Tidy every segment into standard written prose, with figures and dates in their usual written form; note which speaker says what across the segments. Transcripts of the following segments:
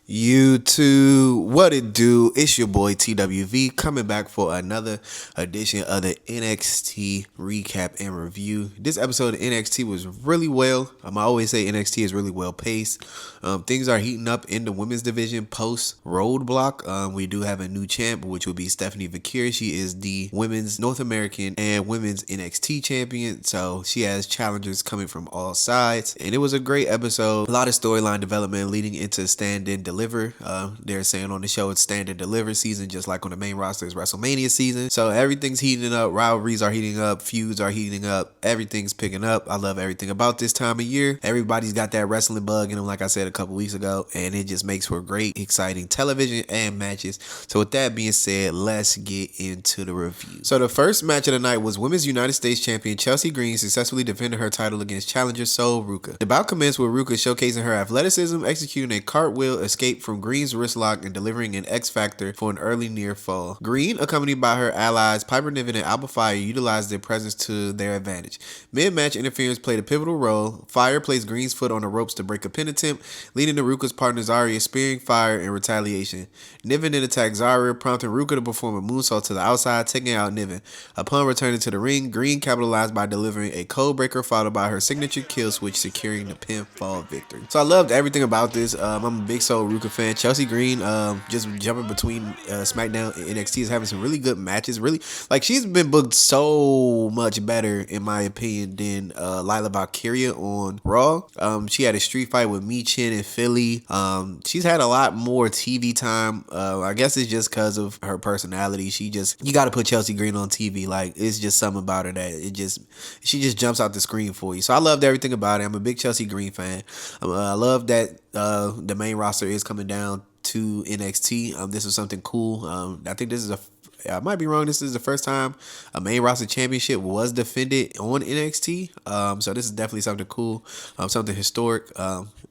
Speaker 1: YouTube, what it do? It's your boy TWV coming back for another edition of the NXT Recap and Review. This episode of NXT was really well. I always say NXT is really well paced. Things are heating up in the women's division post Roadblock. We do have a new champ, which will be Stephanie Vakir. She is the women's North American and women's NXT champion. So she has challengers coming from all sides. And it was a great episode. A lot of storyline development leading into Stand and Deliver. They're saying on the show it's Stand and Deliver season, just like on the main roster is WrestleMania season. So everything's heating up. Rivalries are heating up. Feuds are heating up. Everything's picking up. I love everything about this time of year. Everybody's got that wrestling bug in them, like I said a couple weeks ago, and it just makes for great, exciting television and matches. So with that being said, let's get into the review. So the first match of the night was Women's United States Champion Chelsea Green successfully defended her title against challenger Sol Ruca. The bout commenced with Ruca showcasing her athleticism, executing a cartwheel escape from Green's wrist lock and delivering an X Factor for an early near fall. Green, accompanied by her allies Piper Niven and Alba Fire, utilized their presence to their advantage. Mid-match interference played a pivotal role. Fire placed Green's foot on the ropes to break a pin attempt, leading to Ruca's partner Zarya spearing Fire in retaliation. Niven then attacked Zarya, prompting Ruca to perform a moonsault to the outside, taking out Niven. Upon returning to the ring, Green capitalized by delivering a code breaker followed by her signature kill switch, securing the pinfall victory. So I loved everything about this. I'm a big Sol Ruca fan. Chelsea Green, just jumping between SmackDown and NXT, is having some really good matches. Really, like, she's been booked so much better, in my opinion, than Lila Valkyria on Raw. She had a street fight with Michin in Philly. She's had a lot more TV time. I guess it's just because of her personality. You got to put Chelsea Green on TV. Like, it's just something about her that she just jumps out the screen for you. So I loved everything about it. I'm a big Chelsea Green fan. I love that the main roster is coming down to NXT. This is something cool. I think I might be wrong. This is the first time a main roster championship was defended on NXT. So this is definitely something cool, something historic,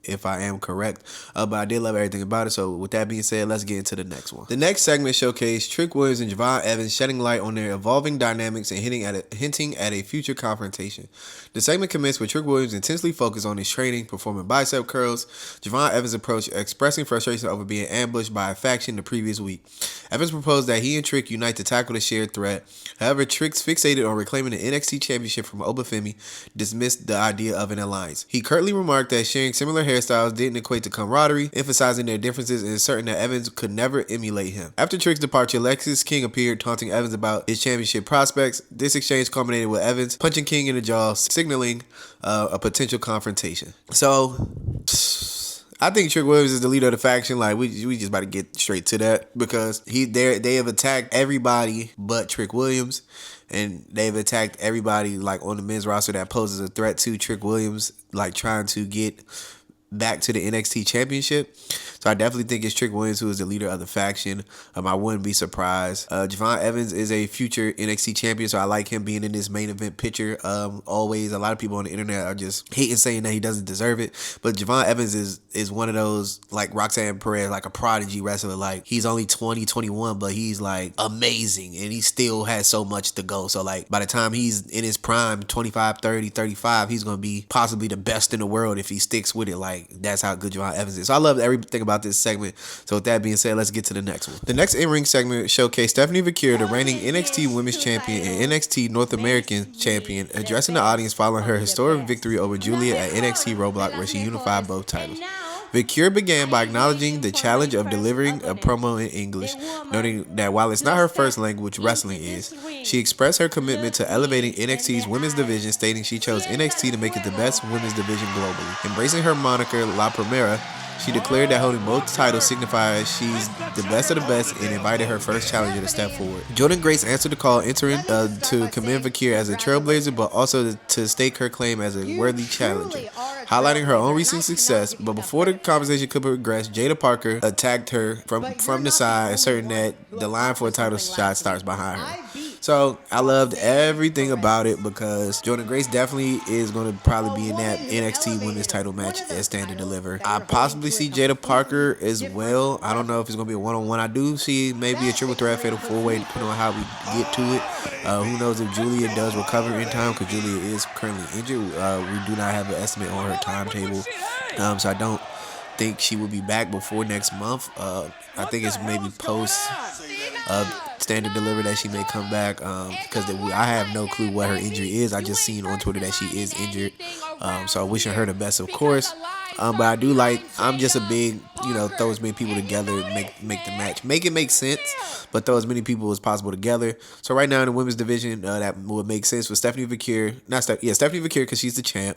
Speaker 1: if I am correct. But I did love everything about it. So with that being said, let's get into the next one. The next segment showcased Trick Williams and Javon Evans shedding light on their evolving dynamics and hinting at a future confrontation. The segment commenced with Trick Williams intensely focused on his training, performing bicep curls. Javon Evans approached expressing frustration over being ambushed by a faction the previous week. Evans proposed that he and Trick unite to tackle the shared threat. However, Trick's fixated on reclaiming the NXT championship from Obafemi dismissed the idea of an alliance. He curtly remarked that sharing similar hairstyles didn't equate to camaraderie, emphasizing their differences and asserting that Evans could never emulate him. After Trick's departure, Lexis King appeared, taunting Evans about his championship prospects. This exchange culminated with Evans punching King in the jaw, signaling a potential confrontation. So I think Trick Williams is the leader of the faction. Like, we just about to get straight to that, because they have attacked everybody but Trick Williams, and they've attacked everybody like on the men's roster that poses a threat to Trick Williams, like trying to get back to the NXT championship. So I definitely think it's Trick Williams who is the leader of the faction. I wouldn't be surprised. Javon Evans is a future NXT champion, so I like him being in this main event picture. Always, a lot of people on the internet are just hating, saying that he doesn't deserve it. But Javon Evans is one of those, like Roxanne Perez, like a prodigy wrestler. Like, he's only 20, 21, but he's like amazing, and he still has so much to go. So like, by the time he's in his prime, 25, 30, 35, he's going to be possibly the best in the world if he sticks with it. Like, that's how good Javon Evans is. So I love everything about this segment. So with that being said, let's get to the next one. The next in-ring segment showcased Stephanie Vakir, the reigning NXT Women's Champion and NXT North American Champion, addressing the audience following her historic victory over Julia at NXT Roadblock, where she unified both titles. Vakir began by acknowledging the challenge of delivering a promo in English, noting that while it's not her first language, wrestling is. She expressed her commitment to elevating NXT's women's division, stating she chose NXT to make it the best women's division globally. Embracing her moniker La Primera, she declared that holding both titles signifies she's the best of the best and invited her first challenger to step forward. Jordan Grace answered the call, entering to commend Vakir as a trailblazer, but also to stake her claim as a worthy challenger, highlighting her own recent success. But before the conversation could progress, Jada Parker attacked her from the side, asserting that the line for a title shot starts behind her. So I loved everything about it, because Jordan Grace definitely is going to probably be in that NXT Women's title match at Stand and Deliver. I possibly see Jada Parker as well. I don't know if it's going to be a one-on-one. I do see maybe a triple threat fatal four-way, depending on how we get to it. Who knows if Julia does recover in time, because Julia is currently injured. We do not have an estimate on her timetable. So I don't think she will be back before next month. I think it's maybe post standard delivery that she may come back, because I have no clue what her injury is. I just seen on Twitter that she is injured, so wishing her the best, of course. But I do I'm just a big, throw as many people together, make the match, make it make sense, but throw as many people as possible together. So right now in the women's division, that would make sense with Stephanie Vakir, Stephanie Vakir because she's the champ.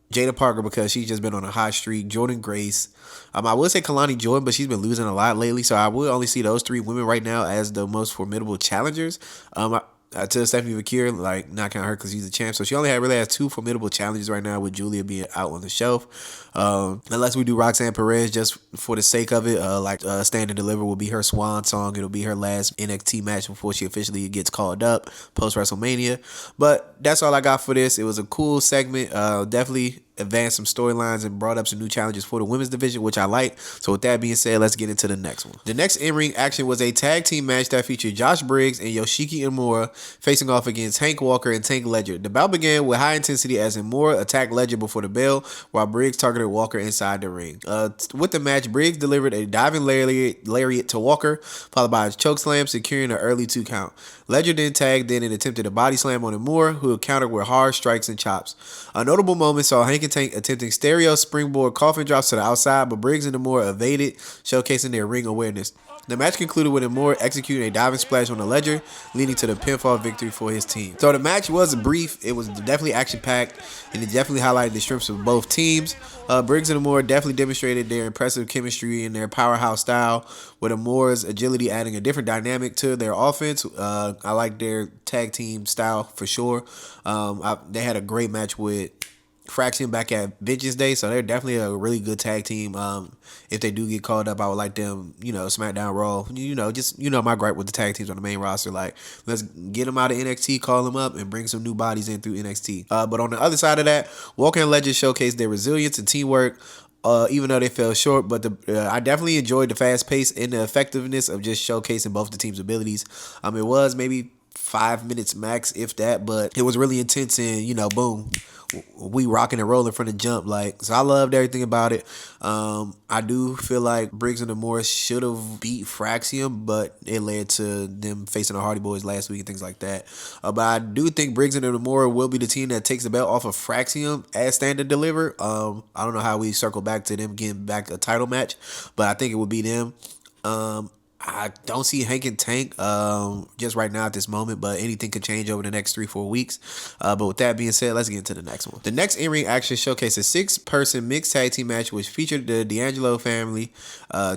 Speaker 1: Jada Parker because she's just been on a hot streak. Jordan Grace. I would say Kalani Jordan, but she's been losing a lot lately. So I would only see those three women right now as the most formidable challengers. To Stephanie Vakir, not count her because she's the champ. So she only has two formidable challenges right now with Julia being out on the shelf. Unless we do Roxanne Perez just for the sake of it, Stand and Deliver will be her swan song. It'll be her last NXT match before she officially gets called up post WrestleMania. But that's all I got for this. It was a cool segment. Definitely advanced some storylines and brought up some new challenges for the women's division, which I like. So with that being said, let's get into the next one. The next in-ring action was a tag team match that featured Josh Briggs and Yoshiki Imura facing off against Hank Walker and Tank Ledger. The bout began with high intensity as Imura attacked Ledger before the bell, while Briggs targeted Walker inside the ring. With the match, Briggs delivered a diving lariat to Walker, followed by a chokeslam, securing an early 2 count. Ledger then tagged in and attempted a body slam on Imura, who countered with hard strikes and chops. A notable moment saw Hank and Tank attempting stereo springboard coffin drops to the outside, but Briggs and Imura evaded, showcasing their ring awareness. The match concluded with Imura executing a diving splash on the Ledger, leading to the pinfall victory for his team. So the match was brief. It was definitely action-packed, and it definitely highlighted the strengths of both teams. Briggs and Imura definitely demonstrated their impressive chemistry and their powerhouse style, with Imura's agility adding a different dynamic to their offense. I like their tag team style for sure. They had a great match with Fraction back at Vengeance Day, so they're definitely a really good tag team. If they do get called up, I would like them, SmackDown, Raw, my gripe with the tag teams on the main roster, let's get them out of NXT, call them up, and bring some new bodies in through NXT. But on the other side of that, Walker and Legend showcased their resilience and teamwork, even though they fell short. But I definitely enjoyed the fast pace and the effectiveness of just showcasing both the team's abilities. It was maybe 5 minutes max, if that, but it was really intense, and boom, we rocking and rolling from the jump. So I loved everything about it. I do feel like Briggs and Imura should have beat Fraxium, but it led to them facing the Hardy Boys last week and things like that. But I do think Briggs and Imura will be the team that takes the belt off of Fraxium as Stand and Deliver. I don't know how we circle back to them getting back a title match, but I think it would be them. I don't see Hank and Tank just right now at this moment, but anything could change over the next 3-4 weeks. But with that being said, let's get into the next one. The next in-ring action showcased a 6-person mixed tag team match which featured the D'Angelo family,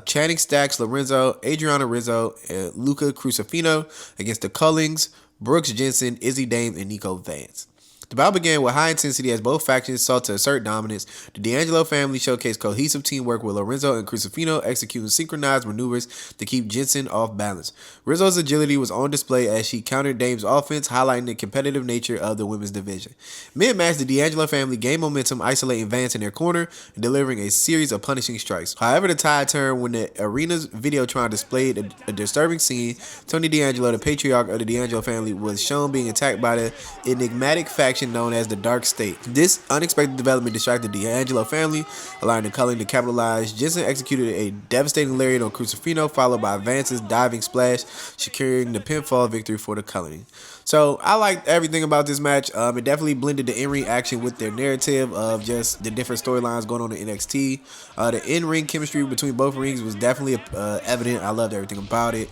Speaker 1: Channing Stacks, Lorenzo, Adriana Rizzo, and Luca Crucifino against the Cullings, Brooks Jensen, Izzy Dame, and Nico Vance. The bout began with high intensity as both factions sought to assert dominance. The D'Angelo family showcased cohesive teamwork with Lorenzo and Crucifino executing synchronized maneuvers to keep Jensen off balance. Rizzo's agility was on display as she countered Dame's offense, highlighting the competitive nature of the women's division. Mid-match, the D'Angelo family gained momentum, isolating Vance in their corner and delivering a series of punishing strikes. However, the tide turned when the arena's Videotron displayed a disturbing scene. Tony D'Angelo, the patriarch of the D'Angelo family, was shown being attacked by the enigmatic faction known as the Dark State. This unexpected development distracted the D'Angelo family, allowing the Culling to capitalize. Jensen executed a devastating lariat on Crucifino, followed by Vance's diving splash, securing the pinfall victory for the Culling. So I liked everything about this match. It definitely blended the in-ring action with their narrative of just the different storylines going on in NXT. The in-ring chemistry between both rings was definitely evident. I loved everything about it.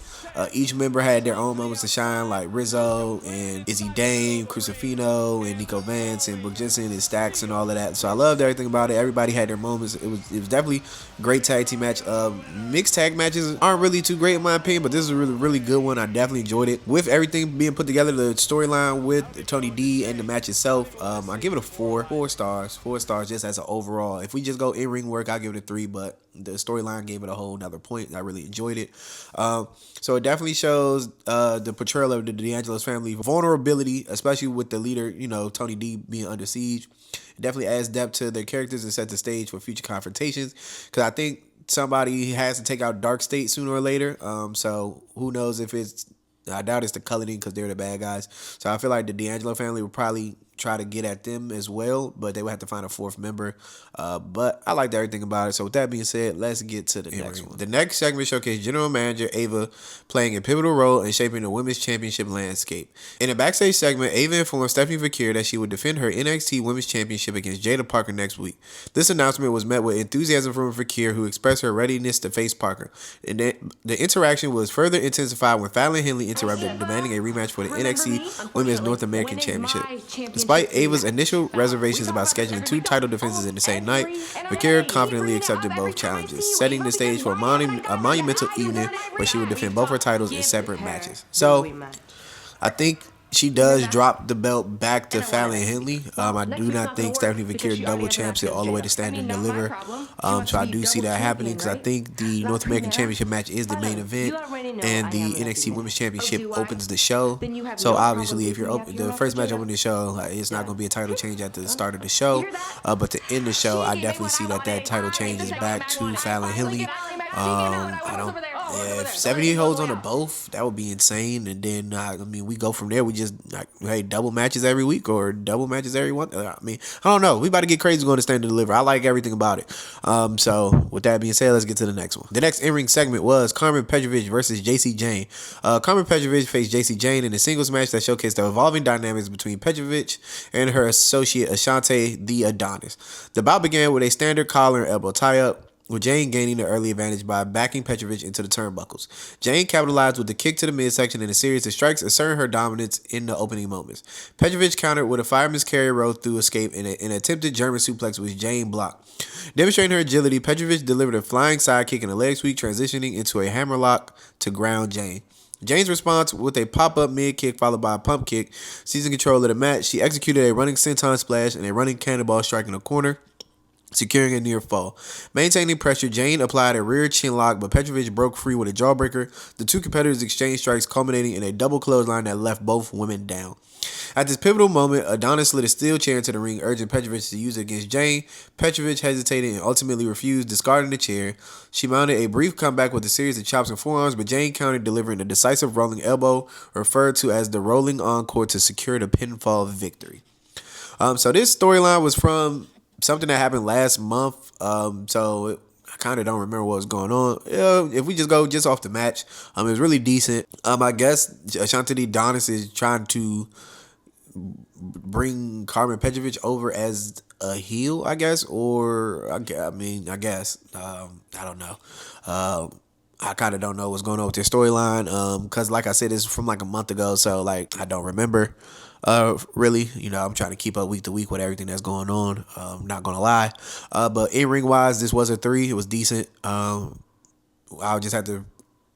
Speaker 1: Each member had their own moments to shine, like Rizzo and Izzy Dame, Crucifino, and Nico Vance, and Brooke Jensen and Stacks and all of that. So I loved everything about it. Everybody had their moments. It was definitely a great tag team match. Mixed tag matches aren't really too great in my opinion, but this is a really, really good one. I definitely enjoyed it. With everything being put together, the storyline with Tony D and the match itself, I give it a 4 stars. 4 stars just as an overall. If we just go in-ring work, I give it a 3, but the storyline gave it a whole nother point. I really enjoyed it. So it definitely shows the portrayal of the D'Angelo's family vulnerability, especially with the leader, Tony D being under siege. It definitely adds depth to their characters and sets the stage for future confrontations. Because I think somebody has to take out Dark State sooner or later. So who knows if it's... I doubt it's the Cullinan because they're the bad guys. So I feel like the D'Angelo family will probably try to get at them as well, but they would have to find a fourth member. But I liked everything about it. So with that being said, let's get to the next one. The next segment showcased General Manager Ava playing a pivotal role in shaping the Women's Championship landscape. In a backstage segment, Ava informed Stephanie Fakir that she would defend her NXT Women's Championship against Jada Parker next week. This announcement was met with enthusiasm from Fakir, who expressed her readiness to face Parker. And the interaction was further intensified when Fallon Henley interrupted, demanding a rematch for the NXT Women's North American Championship. Despite Ava's initial reservations about scheduling two title defenses in the same night, Fakir confidently accepted both challenges, setting the stage for a monumental evening where she would defend both her titles in separate matches. So, I think she does drop the belt back to Fallon Henley. I do not think Stephanie Fakir double champs it all the way to Stand and Deliver. So I do see that happening because I think the North American Championship match is the main event, and the NXT Women's Championship opens the show. So obviously, if you're the first match opening the show, like, it's not going to be a title change at the start of the show. But to end the show, I definitely see that title change is back to Fallon Henley. If 70 holds on to both, that would be insane. And then, we go from there. We just, double matches every week or double matches every one. I don't know. We about to get crazy going to Stand and Deliver. I like everything about it. So, with that being said, let's get to the next one. The next in-ring segment was Carmen Petrovic versus JC Jane. Carmen Petrovic faced JC Jane in a singles match that showcased the evolving dynamics between Petrovic and her associate Ashante the Adonis. The bout began with a standard collar and elbow tie-up, with Jane gaining the early advantage by backing Petrovic into the turnbuckles. Jane capitalized with the kick to the midsection and a series of strikes, asserting her dominance in the opening moments. Petrovic countered with a fireman's carry roll through escape and an attempted German suplex, which Jane blocked. Demonstrating her agility, Petrovic delivered a flying sidekick and a leg sweep, transitioning into a hammerlock to ground Jane. Jane's response with a pop-up mid-kick followed by a pump kick, seizing control of the match. She executed a running senton splash and a running cannonball striking the corner, securing a near fall. Maintaining pressure, Jane applied a rear chin lock, but Petrovic broke free with a jawbreaker. The two competitors exchanged strikes, culminating in a double clothesline that left both women down. At this pivotal moment, Adonis slid a steel chair into the ring, urging Petrovic to use it against Jane. Petrovic hesitated and ultimately refused, discarding the chair. She mounted a brief comeback with a series of chops and forearms, but Jane countered, delivering a decisive rolling elbow, referred to as the rolling encore, to secure the pinfall victory. So this storyline was from something that happened last month. So I kind of don't remember what was going on. If we just go just off the match, it was really decent. I guess Ashante Adonis is trying to bring Carmen Petrovic over as a heel, I guess, or I guess I don't know. I kind of don't know what's going on with their storyline, because like I said, it's from like a month ago, so like I don't remember. Really, I'm trying to keep up week to week with everything that's going on. Not gonna lie, but in ring wise, this was a 3. It was decent. I'll just have to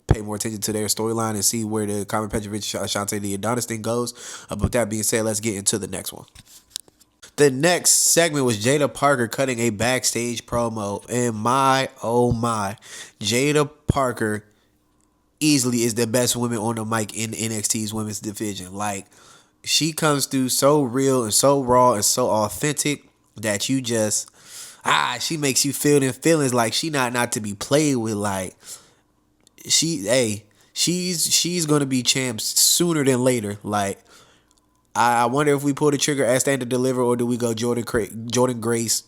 Speaker 1: pay more attention to their storyline and see where the Carmen Petrovic Ashante the Adonis thing goes. But with that being said, let's get into the next one. The next segment was Jada Parker cutting a backstage promo, and my Jada Parker easily is the best woman on the mic in NXT's women's division. Like, she comes through so real and so raw and so authentic that you just, she makes you feel them feelings like she not to be played with. Like, she's gonna be champs sooner than later. Like, I wonder if we pull the trigger at Stand and Deliver, or do we go Jordan Grace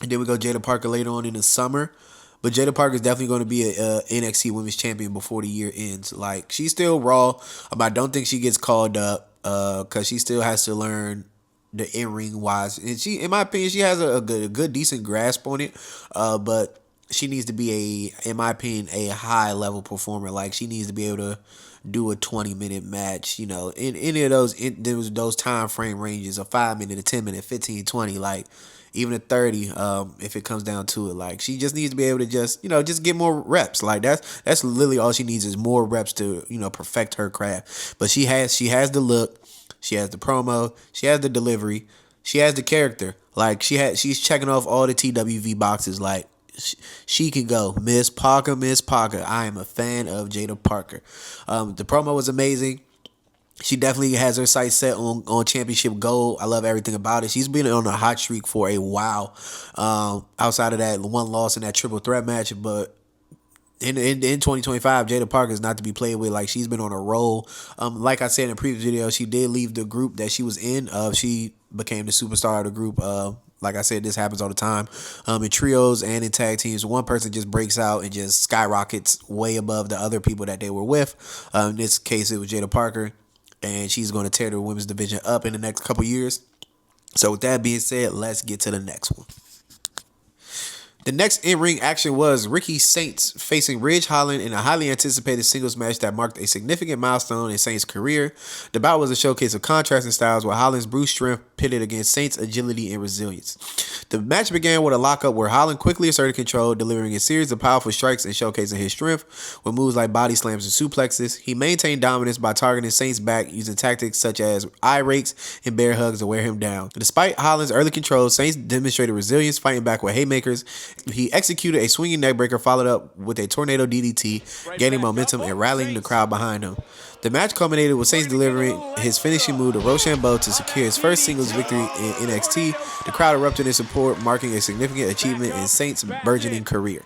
Speaker 1: and then we go Jada Parker later on in the summer. But Jada Parker is definitely going to be a NXT Women's Champion before the year ends. Like, she's still raw, but I don't think she gets called up because she still has to learn the in-ring wise. And she, in my opinion, she has a good decent grasp on it. But she needs to be in my opinion, a high level performer. Like, she needs to be able to do a 20-minute match, in any of those time frame ranges, a 5-minute, a 10-minute, 15, 20, like even a 30, if it comes down to it. Like, she just needs to be able to just get more reps. Like, that's literally all she needs is more reps to, perfect her craft. But she has the look, she has the promo, she has the delivery, she has the character. Like, she's checking off all the TWV boxes. Like, she can go. Miss Parker. I am a fan of Jada Parker. The promo was amazing. She definitely has her sights set on championship gold. I love everything about it. She's been on a hot streak for a while. Outside of that one loss in that triple threat match, but in 2025, Jada Parker is not to be played with. Like, she's been on a roll. Like I said in a previous video, she did leave the group that she was in. She became the superstar of the group. Like I said, this happens all the time in trios and in tag teams. One person just breaks out and just skyrockets way above the other people that they were with. In this case, it was Jada Parker, and she's going to tear the women's division up in the next couple years. So with that being said, let's get to the next one. The next in-ring action was Ricky Saints facing Ridge Holland in a highly anticipated singles match that marked a significant milestone in Saints' career. The bout was a showcase of contrasting styles, with Holland's brute strength pitted against Saints' agility and resilience. The match began with a lockup where Holland quickly asserted control, delivering a series of powerful strikes and showcasing his strength with moves like body slams and suplexes. He maintained dominance by targeting Saints' back using tactics such as eye rakes and bear hugs to wear him down. Despite Holland's early control, Saints demonstrated resilience, fighting back with haymakers. He executed a swinging neckbreaker followed up with a tornado DDT, gaining momentum and rallying the crowd behind him. The match culminated with Saints delivering his finishing move to Rochambeau to secure his first singles victory in NXT. The crowd erupted in support, marking a significant achievement in Saints' burgeoning career.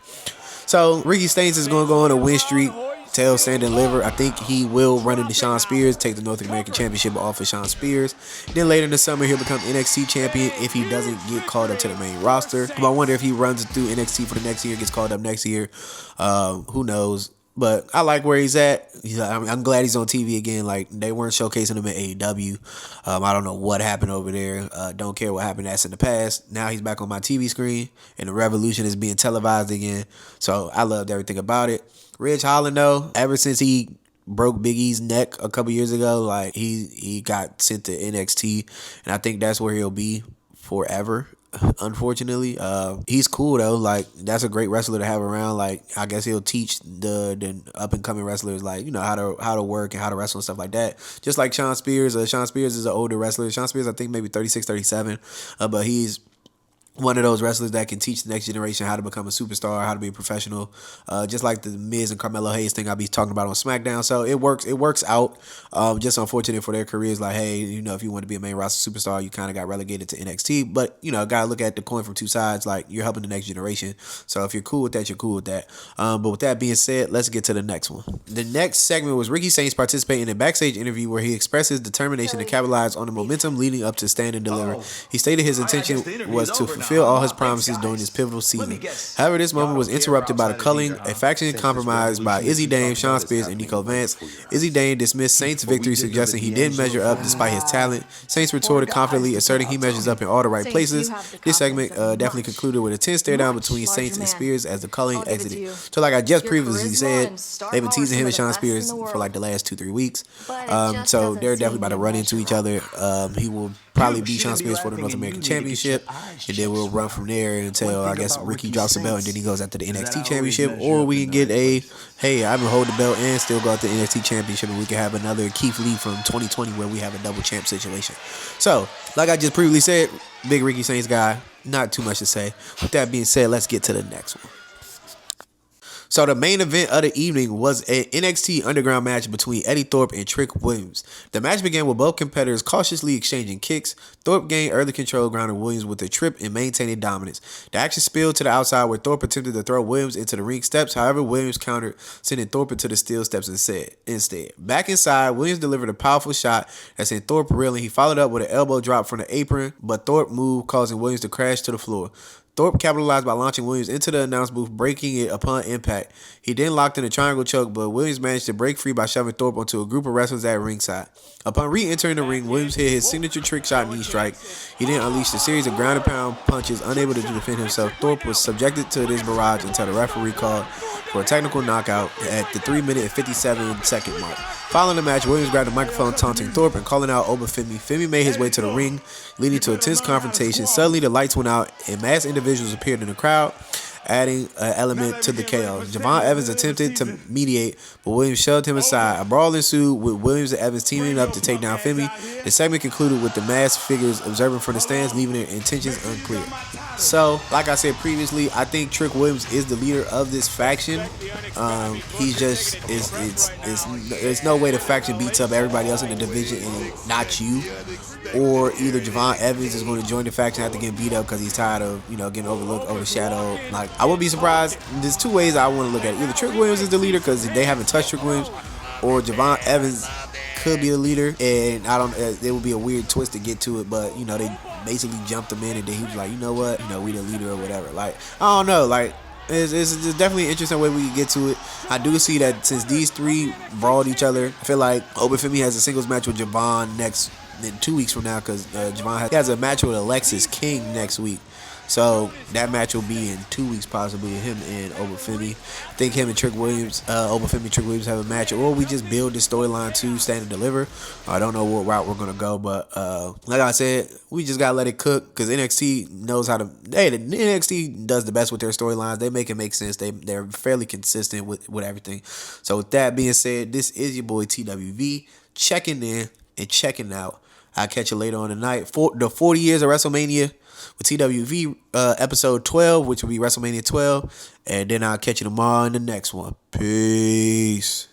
Speaker 1: So Ricky Saints is going to go on a win streak. Tail, stand, and deliver. I think he will run into Shawn Spears, take the North American Championship off of Shawn Spears. Then later in the summer, he'll become NXT champion if he doesn't get called up to the main roster. But I wonder if he runs through NXT for the next year, gets called up next year. Who knows? But I like where he's at. I'm glad he's on TV again. Like, they weren't showcasing him at AEW. I don't know what happened over there. Don't care what happened. That's in the past. Now he's back on my TV screen, and the Revolution is being televised again. So I loved everything about it. Ridge Holland, though, ever since he broke Big E's neck a couple years ago, like he got sent to NXT, and I think that's where he'll be forever. Unfortunately, he's cool though. Like, that's a great wrestler to have around. Like, I guess he'll teach the up and coming wrestlers, like, you know, how to work and how to wrestle and stuff like that. Just like Shawn Spears. Shawn Spears is an older wrestler. Shawn Spears, I think maybe 36, 37, but he's one of those wrestlers that can teach the next generation how to become a superstar, how to be a professional, just like the Miz and Carmelo Hayes thing I'll be talking about on SmackDown. So it works out. Just unfortunate for their careers. Like, hey, you know, if you want to be a main roster superstar, you kind of got relegated to NXT. But, you know, gotta look at the coin from two sides. Like, you're helping the next generation. So if you're cool with that, you're cool with that. But with that being said, let's get to the next one. The next segment was Ricky Saints participating in a backstage interview where he expressed his determination to capitalize on the momentum leading up to Stand and Deliver. He stated his intention was to fulfill all his promises during this pivotal season. However, this moment was interrupted by the culling, a faction compromised by Izzy Dame, Shawn Spears, and Nico Vance. Izzy Dame dismissed Saints' victory, suggesting he didn't measure up despite his talent. Saints retorted confidently, asserting he measures up in all the right places. This segment definitely concluded with a tense stare down between Saints and Spears as the culling exited. So like I just previously said, they've been teasing him and Shawn Spears for like the last 2-3 weeks. So they're definitely about to run into each other. He will probably beat Shawn Spears for the North American Championship, and then we'll run from there until, I guess, Ricky drops the belt and then he goes after the NXT Championship, or we can get hey, I'm gonna hold the belt and still go after the NXT Championship, and we can have another Keith Lee from 2020 where we have a double champ situation. So, like I just previously said, big Ricky Saints guy, not too much to say. With that being said, let's get to the next one. So the main event of the evening was an NXT Underground match between Eddy Thorpe and Trick Williams. The match began with both competitors cautiously exchanging kicks. Thorpe gained early control, grounding Williams with a trip and maintaining dominance. The action spilled to the outside where Thorpe attempted to throw Williams into the ring steps. However, Williams countered, sending Thorpe into the steel steps instead. Back inside, Williams delivered a powerful shot that sent Thorpe reeling. He followed up with an elbow drop from the apron, but Thorpe moved, causing Williams to crash to the floor. Thorpe capitalized by launching Williams into the announce booth, breaking it upon impact. He then locked in a triangle choke, but Williams managed to break free by shoving Thorpe onto a group of wrestlers at ringside. Upon re-entering the ring, Williams hit his signature trick shot knee strike. He then unleashed a series of ground and pound punches. Unable to defend himself, Thorpe was subjected to this barrage until the referee called for a technical knockout at the 3-minute and 57-second mark. Following the match, Williams grabbed the microphone, taunting Thorpe and calling out Obafemi. Femi made his way to the ring, leading to a tense confrontation. Suddenly, the lights went out and masked individuals appeared in the crowd, adding an element to the chaos. Javon Evans attempted to mediate, but Williams shoved him aside. A brawl ensued with Williams and Evans teaming up to take down Femi. The segment concluded with the masked figures observing from the stands, leaving their intentions unclear. So, like I said previously, I think Trick Williams is the leader of this faction. He just there's no way the faction beats up everybody else in the division and not you. Or either Javon Evans is going to join the faction after getting beat up because he's tired of, getting overlooked, overshadowed. Like, I wouldn't be surprised. There's two ways I want to look at it. Either Trick Williams is the leader because they haven't touched Trick Williams, or Javon Evans could be the leader, and it would be a weird twist to get to it, but basically jumped him in, and then he was like, you know what, we the leader or whatever. Like, I don't know, like. It's definitely an interesting way we can get to it. I do see that since these three brawled each other, I feel like Obafemi has a singles match with Javon in 2 weeks from now, because Javon has a match with Alexis King next week. So that match will be in 2 weeks, possibly, him and Obafemi. I think him and Obafemi and Trick Williams have a match, or we just build this storyline to Stand and Deliver. I don't know what route we're gonna go, but like I said, we just gotta let it cook, because NXT knows how to. Hey, the NXT does the best with their storylines. They make it make sense. They're fairly consistent with everything. So with that being said, this is your boy TWV checking in and checking out. I'll catch you later on tonight for the 40 years of WrestleMania with TWV episode 12, which will be WrestleMania 12. And then I'll catch you tomorrow in the next one. Peace.